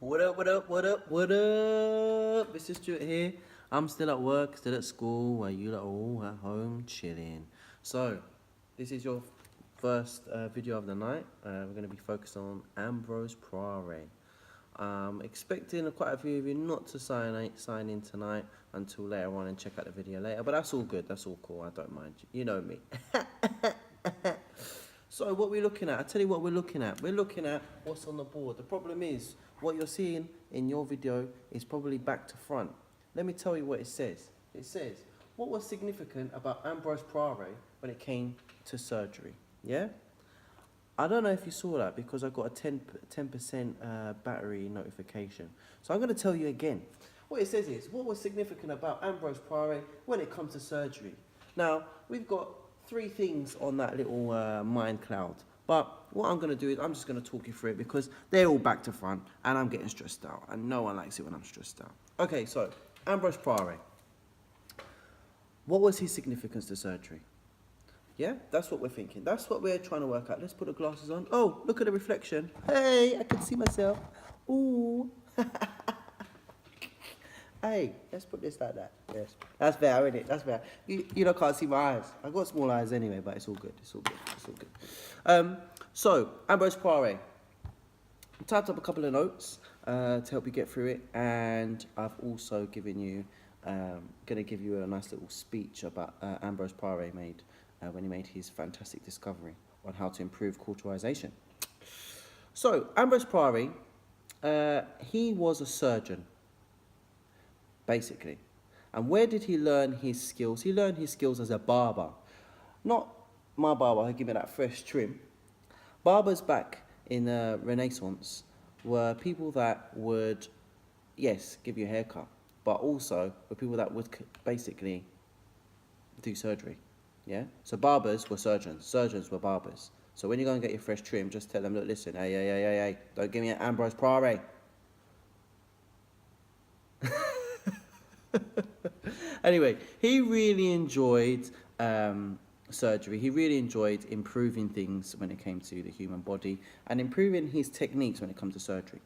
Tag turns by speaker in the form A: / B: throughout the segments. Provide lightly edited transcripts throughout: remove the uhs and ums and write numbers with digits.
A: What up, what up, what up, what up? This is Stuart here. I'm still at work, still at school, while you lot are all at home chilling. So, this is your first video of the night. We're going to be focused on Ambrose Pare. Expecting quite a few of you not to sign in tonight until later on and check out the video later. But that's all good, that's all cool, I don't mind. You know me. So what we're looking at, I tell you what we're looking at. We're looking at what's on the board. The problem is, what you're seeing in your video is probably back to front. Let me tell you what it says. It says, what was significant about Ambrose Pare when it came to surgery? Yeah? I don't know if you saw that because I got a 10% battery notification. So I'm going to tell you again. What it says is, what was significant about Ambrose Pare when it comes to surgery? Now, we've got three things on that little mind cloud. But what I'm going to do is I'm just going to talk you through it because they're all back to front and I'm getting stressed out. And no one likes it when I'm stressed out. Okay, so Ambrose Pare. What was his significance to surgery? Yeah, that's what we're thinking. That's what we're trying to work out. Let's put the glasses on. Oh, look at the reflection. Hey, I can see myself. Ooh. Hey, let's put this like that. Yes, that's better, isn't it? That's better. You know, can't see my eyes. I've got small eyes anyway, but it's all good. It's all good. It's all good. So Ambrose Pare. Typed up a couple of notes to help you get through it, and I've also given you, gonna give you a nice little speech about Ambrose Pare made when he made his fantastic discovery on how to improve cauterization. So Ambrose Pare, he was a surgeon. Basically. And where did he learn his skills? He learned his skills as a barber. Not my barber who gave me that fresh trim. Barbers back in the Renaissance were people that would, yes, give you a haircut, but also were people that would basically do surgery. Yeah? So barbers were surgeons. Surgeons were barbers. So when you go and get your fresh trim, just tell them, look, listen, hey, don't give me an Ambrose Pare. Anyway, he really enjoyed surgery. He really enjoyed improving things when it came to the human body and improving his techniques when it comes to surgery.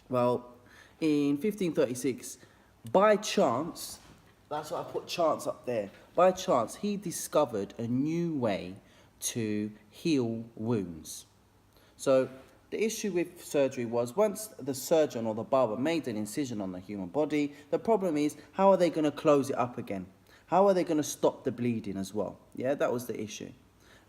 A: Well, in 1536, by chance, that's why I put chance up there, by chance, he discovered a new way to heal wounds. So the issue with surgery was once the surgeon or the barber made an incision on the human body, the problem is how are they going to close it up again? How are they going to stop the bleeding as well? Yeah, that was the issue.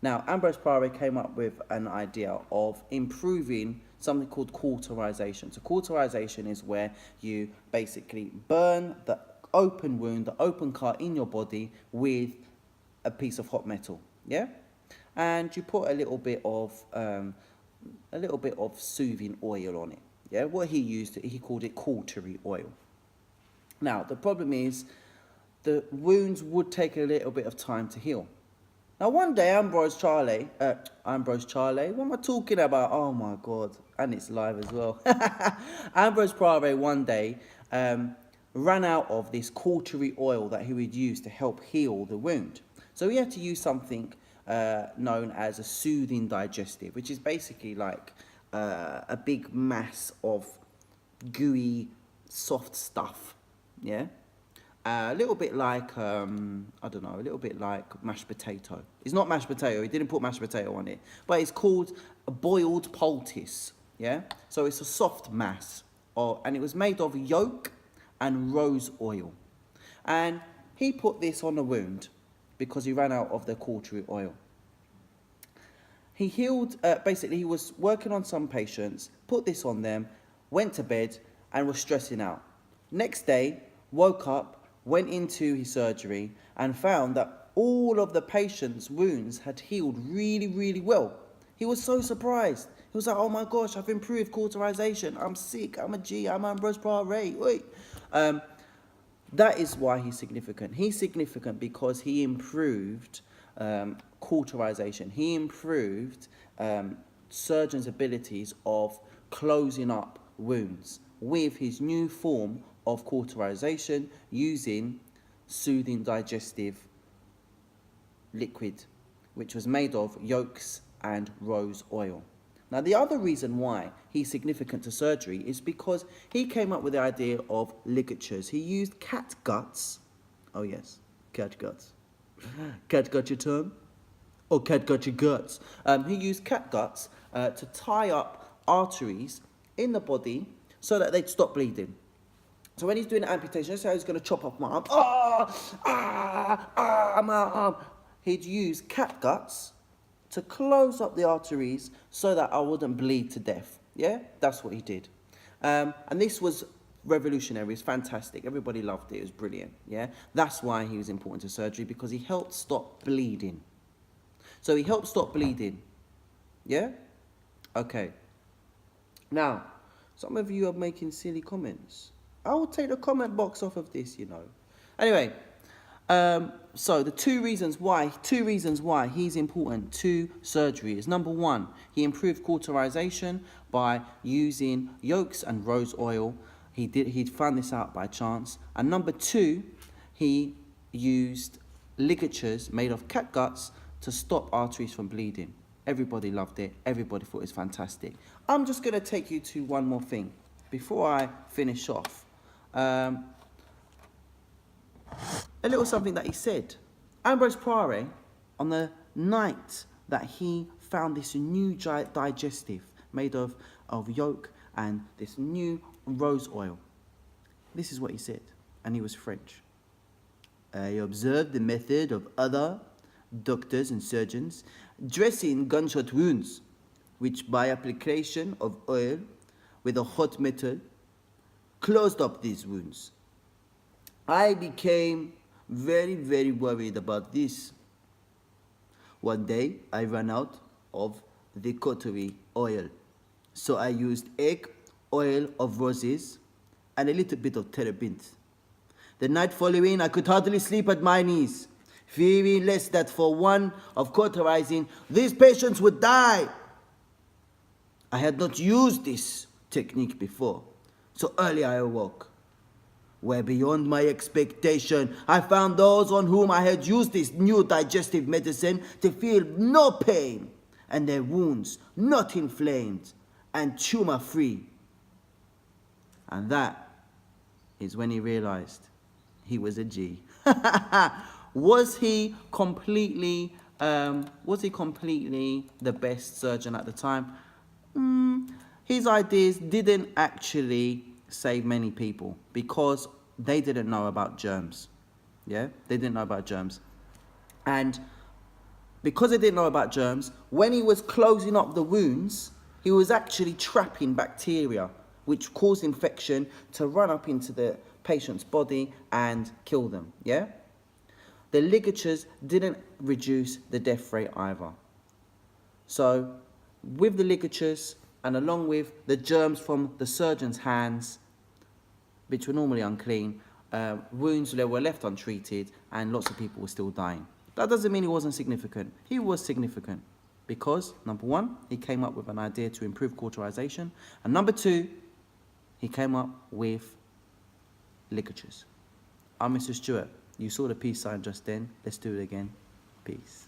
A: Now, Ambrose Pare came up with an idea of improving something called cauterization. So cauterization is where you basically burn the open wound, the open cut in your body with a piece of hot metal. Yeah? And you put a little bit of soothing oil on it. Yeah, what he used, he called it cautery oil. Now, the problem is the wounds would take a little bit of time to heal. Now, one day, Ambrose Pare, what am I talking about? Oh my God, and it's live as well. Ambrose Pare one day ran out of this cautery oil that he would use to help heal the wound. So he had to use something known as a soothing digestive, which is basically like a big mass of gooey, soft stuff, yeah? A little bit like, I don't know, a little bit like mashed potato. It's not mashed potato, he didn't put mashed potato on it, but it's called a boiled poultice, yeah? So it's a soft mass, and it was made of yolk and rose oil. And he put this on the wound because he ran out of the cautery oil. He healed, basically he was working on some patients, put this on them, went to bed and was stressing out. Next day, woke up, went into his surgery and found that all of the patient's wounds had healed really, really well. He was so surprised. He was like, oh my gosh, I've improved cauterization. I'm sick, I'm a G, I'm Ambrose Pare. That is why he's significant. He's significant because he improved cauterization. He improved surgeons' abilities of closing up wounds with his new form of cauterization using soothing digestive liquid, which was made of yolks and rose oil. Now, the other reason why he's significant to surgery is because he came up with the idea of ligatures. He used cat guts. Oh, yes, cat guts. Cat got your tongue? Or cat got your guts? He used cat guts to tie up arteries in the body so that they'd stop bleeding. So when he's doing an amputation, let's say he's going to chop off my arm. My arm. He'd use cat guts to close up the arteries so that I wouldn't bleed to death. Yeah, that's what he did. And this was revolutionary. It's fantastic. Everybody loved it. It was brilliant. Yeah, that's why he was important to surgery, because he helped stop bleeding. So he helped stop bleeding. Yeah? Okay. Now, some of you are making silly comments. I will take the comment box off of this, you know. Anyway, so the two reasons why he's important to surgery is, number one, he improved cauterization by using yolks and rose oil. He'd found this out by chance. And number two, he used ligatures made of cat guts to stop arteries from bleeding. Everybody loved it. Everybody thought it was fantastic. I'm just going to take you to one more thing before I finish off. A little something that he said. Ambrose Pare, on the night that he found this new digestive made of yolk and this new rose oil, this is what he said, and he was French. I observed the method of other doctors and surgeons dressing gunshot wounds, which by application of oil with a hot metal closed up these wounds. I became very, very worried about this. One day, I ran out of the cautery oil. So I used egg, oil of roses, and a little bit of terebinth. The night following, I could hardly sleep at my knees, fearing lest that for want of cauterizing, these patients would die. I had not used this technique before, so early I awoke. Where beyond my expectation, I found those on whom I had used this new digestive medicine to feel no pain, and their wounds not inflamed and tumor-free. And that is when he realized he was a G. Was he completely the best surgeon at the time? His ideas didn't actually save many people because they didn't know about germs. Yeah, they didn't know about germs. And because they didn't know about germs, when he was closing up the wounds, he was actually trapping bacteria, which caused infection to run up into the patient's body and kill them. Yeah? The ligatures didn't reduce the death rate either. So with the ligatures, and along with the germs from the surgeon's hands, which were normally unclean, wounds that were left untreated, and lots of people were still dying. That doesn't mean he wasn't significant. He was significant because, number one, he came up with an idea to improve cauterization, and number two, he came up with ligatures. I'm Mr. Stewart. You saw the peace sign just then. Let's do it again. Peace.